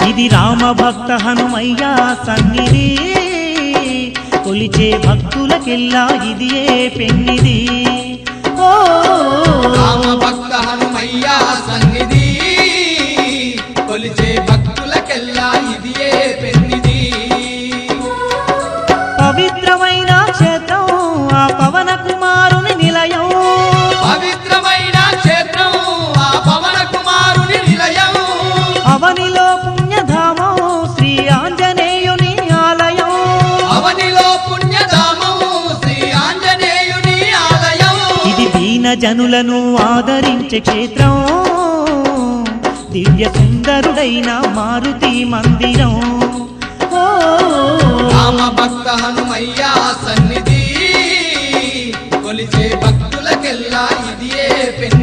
ఇది రామ భక్త హనుమయ్య సన్నిధి కొలిచే భక్తులకెల్లా ఇదియే పెన్నిది ఓ రామ భక్త హనుమయ్య సన్నిధి కొలిచే భక్తులకెల్లా ఇదియే పెన్నిది పవిత్రమైన క్షేత్రం ఆ పవన కుమారుని నిలయం పవిత్రమైన క్షేత్రం ఆ పవన కుమారుని నిలయం అవనిలో పుణ్యధామం శ్రీ ఆంజనేయుని ఆలయం అవనిలో పుణ్యధామం శ్రీ ఆంజనేయుని ఆలయం ఇది దీన జనులను ఆదరించే క్షేత్రం దివ్య సుందరుడైన మారుతి మందిరం ఓ రామ భక్త హనుమయ్య సన్నిధి కొలిచే భక్తులకెల్లా ఇదియే పెన్నిది